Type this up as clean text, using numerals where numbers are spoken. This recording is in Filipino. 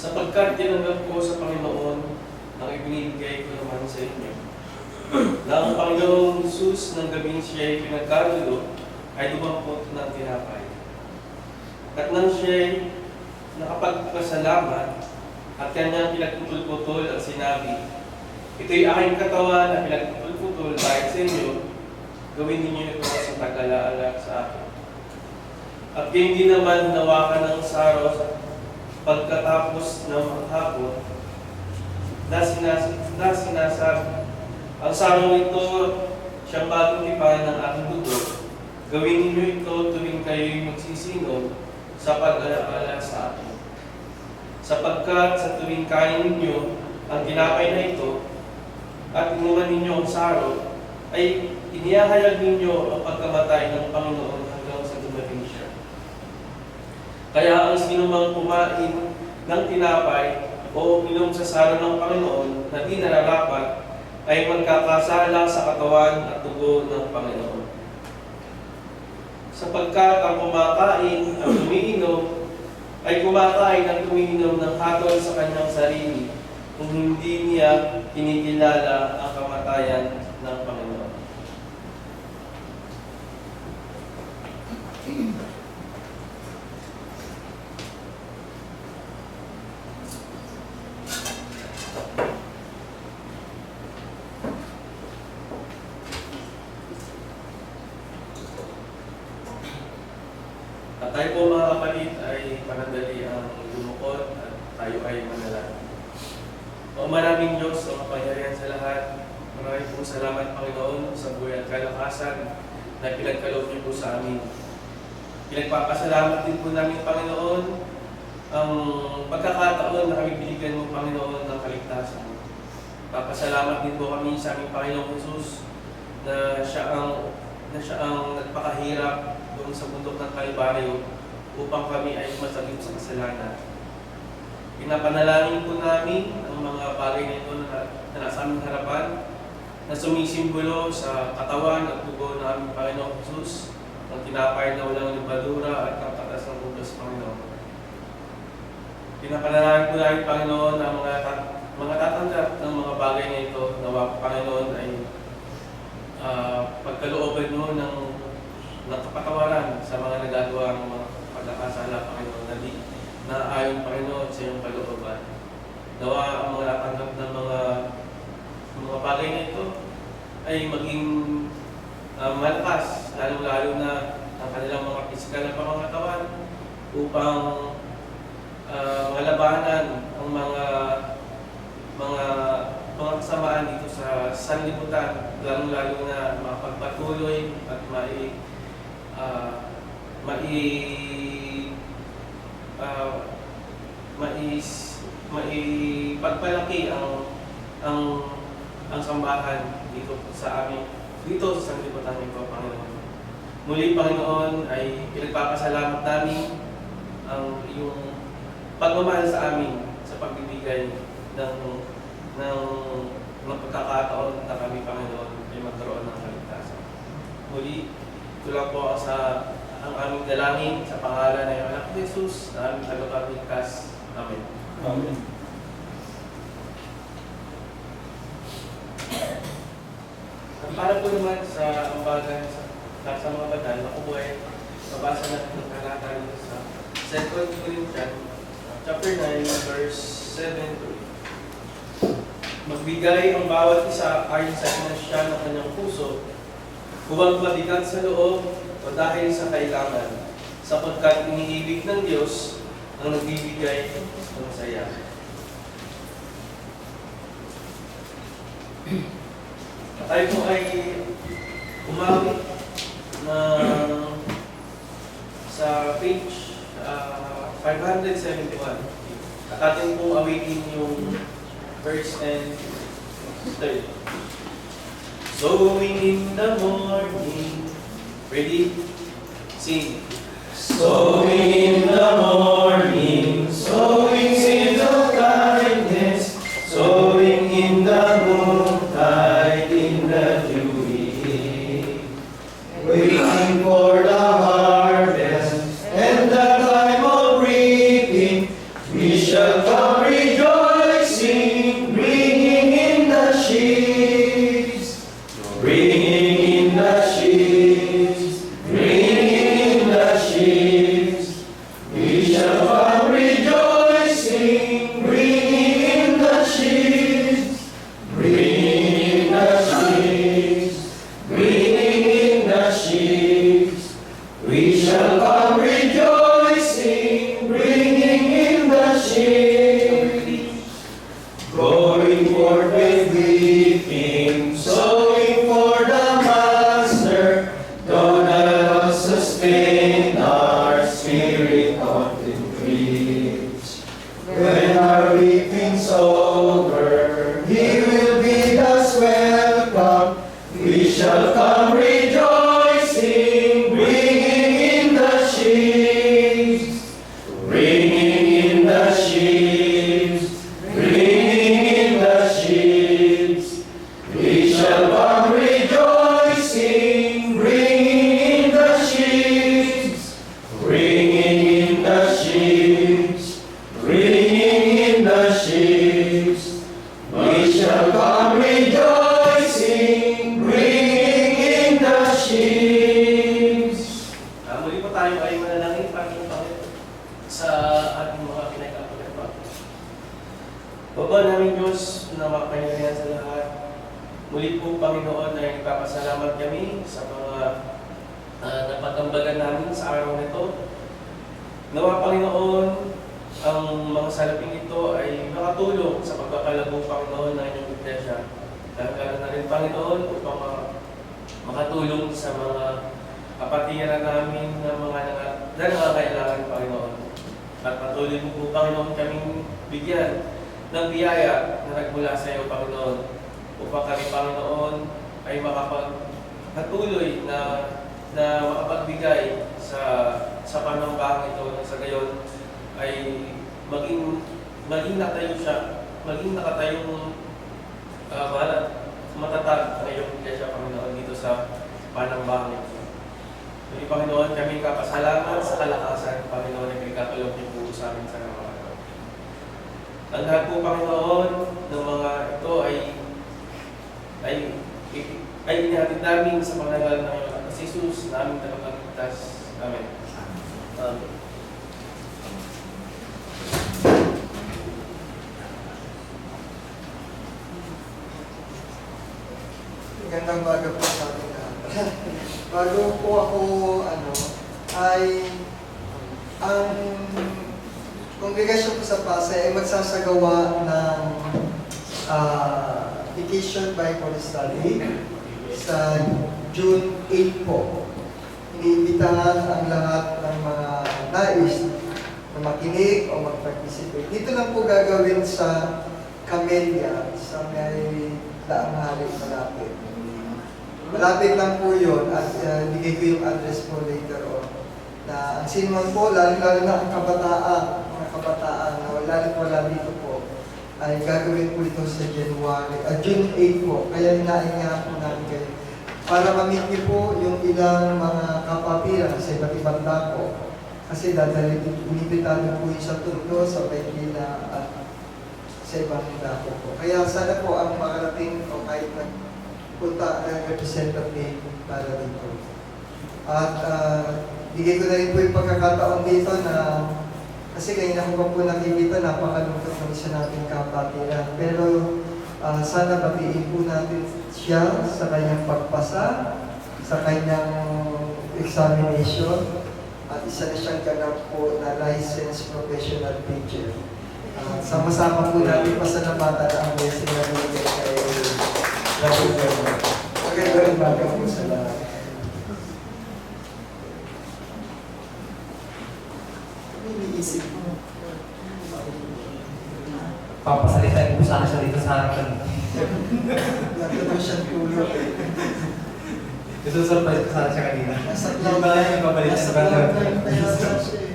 Sapagkat tinanggap ko sa Panginoon ang ibinibigay ko naman sa inyo, na ang Panginoong Jesus ng gabing siya'y pinagkagulo ay dumampot ng tinapay. At nang siya'y nakapagpasalamat at kanyang pinagputol-putol ang sinabi, ito'y aking katawan na pinagputol-putol dahil sa inyo, gawin ninyo ito sa pag-alaala sa akin. At kayo din naman hinawakan ng saro pagkatapos ng maghapon na sinasabi, ang sarong ito siyang bagong tipan ng aking dugo. Gawin ninyo ito tuwing kayo'y magsisinog sa pag-alaala sa akin. Sapagkat sa tuwing kain ninyo ang tinapay na ito at inuman ninyo ang saro, ay inihahayag ninyo ang pagkamatay ng Panginoon hanggang sa dumating siya. Kaya ang sinumang kumain ng tinapay o uminom sa saro ng Panginoon na di nararapat ay magkakasala sa katawan at dugo ng Panginoon. Sapagkat ang kumakain at umiinom ay kumakain at umiinom ng hatol sa kanyang sarili kung hindi niya kinikilala ang kamatayan ng Panginoon. At tayo po mga kapatid ay panandali ang lumukod at tayo ay manalangin. O maraming Diyos, o kapangyarihan sa lahat, maraming pong salamat Panginoon sa buhay at kalakasan na pinagkaloob niyo po sa amin. Pinagpapasalamat din po namin Panginoon ang pagkakataon na kami binigyan mo Panginoon ng kaligtasan. Papasalamat din po kami sa aming Panginoong Jesus na siya ang nagpakahirap doon sa bundok ng Kalbaryo upang kami ay masagip sa kasalanan. Pinapanalangin po namin ang mga bagay na ito na nasa aming harapan na sumisimbolo sa katawan at dugo ng aming Panginoong Jesus, ang tinapay na walang libadura at ang katas ng utos Panginoon. Pinapanalangin po namin Panginoon ang mga tatanggap ng mga bagay na ito na Panginoon ay pagkalooban mo ng kapatawaran sa mga nagagawa ng mga pagkakasala Panginoon na ayon Panginoon sa iyong kalooban. Nawa ang mga natanggap ng mga bagay na ito ay maging malakas, lalo-lalo na ang kanilang mga pisikal na pangangatawan upang malabanan ang mga kasamaan dito sa sanlibutan, lalo-lalo na makapagpatuloy at maipagpalaki ang sambahan dito sa amin, dito sa sanlibutan nito, Panginoon. Muli, Panginoon, ay pinagpapasalamat namin ang iyong pagmamahal sa amin sa pagbibigay ng pagkakataon na kami, Panginoon, ay magkaroon ng kaligtasan. Muli, ito lang po ang aming dalangin sa pangalan ng Anak ni Jesus na aming tagapagligtas. Amen. Amen. Para po naman sa ambagan sa mga banal, ako po ay babasa natin ng talata nito sa 2 Corinthians chapter 9, verse 7 to 8. Magbigay ang bawat isa ayon sa pinansya ng kanyang puso, huwag mabigat sa loob o dahil sa kailangan, sapagkat iniibig ng Diyos ang nagbibigay ng saya. Tayo po ay umawit na sa page 571. At atin pong awitin yung verse and 3. Sowing in the morning. Ready? Sing. Sowing in the morning, sowing seeds of kindness, sowing in the noontide, in the dewy day, waiting for the harvest and the time of reaping, we shall shall come rejoicing, bringing in the sheaves, bringing in the sheaves, bringing in the sheaves. We shall come rejoicing, bringing in the sheaves, bringing in the sheaves, bringing in the sheaves. We shall come rejoicing, bringing in the sheaves. Going forth with weeping, sowing for the Master. Don't let us sustain our spirit often grieves. When our weeping's over, He will bid us welcome. We shall come rejoicing, bringing in the sheaves, bringing in the sheaves, bringing in the sheaves. We shall come rejoicing, bringing in the sheaves, bringing in the sheaves, bringing in the sheaves. We shall come rejoicing, bringing in the sheaves. Muli po tayo ay manalangin Panginoon sa ating mga pinagkakagapa. Baba namin Diyos na makapangyarihan sa lahat. Muli po Panginoon ay nagpapasalamat kami sa mga napatambagan namin sa araw nito. Nawa Panginoon, ang mga salaping ito ay makatulong sa pagpapalago Panginoon ng inyong iglesia. Lalo na rin Panginoon upang makatulong sa mga kapatiran namin ng mga nangangailangan Panginoon. At patuloy mo po Panginoon kaming bigyan ng biyaya na nagmula sa iyo Panginoon upang kami Panginoon ay makapagpatuloy na makapagbigay sa panambahang ito na sa gayon ay maging natayo siya, maging nakatayong matatag ang iyong iglesia Panginoon dito sa panambahang ito. Muli Panginoon, kami kapasalamat sa kalakasan, Panginoon, na pinagkatulog niyo po sa amin sa mga ito. Ang lahat po, Panginoon, ng mga ito ay inihatid namin sa pangalan ng iyong Anak Jesus, na aming tagapagligtas. Amen. Magandang baga po sa ating lahat. Bago po ako, ay ang kongregasyon ko sa Pasay ay magsasagawa ng vacation Bible study sa June 8 po. Iniimbitahan ang lahat ng mga nais na makinig o mag-participate. Dito lang po gagawin sa Camellia, sa may Daang Hari malapit. Malapit lang po yun at bigay ko yung address po later on. Na ang sinuman po, lalo na ang kabataan, mga kabataan na wala dito po, ay gagawin po ito sa June 8 po. Kaya hinahinga po namin kayo. Para ma-meet niyo po yung ilang mga kapapiran sa iba't ibang dako. Kasi inibitado po yung sa Turco, sa Paylila at sa ibang dako po. Kaya sana po ang makarating o kahit punta ng representative para dito. At bigay ko na rin po yung pagkakataon dito na kasi kanina ko pa po nakikita, napakalungkot ng isa nating kapatiran. Pero sana batiin po natin siya sa kanyang pagpasa, sa kanyang examination, at isa na siyang ganap po na licensed professional teacher. Sama-sama po natin pasalamatan ang blessing na binigay kay Raul Verma. Magandang baga po sa lahat. Iniisip mo. Papasalitain ko sana siya dito sa harapan. Nagtataw siyang tulog. Isusurprise ko sana siya kanina. Nasa Yung pala yung babalitan Nasa ba? cloud nine pa yata siya eh.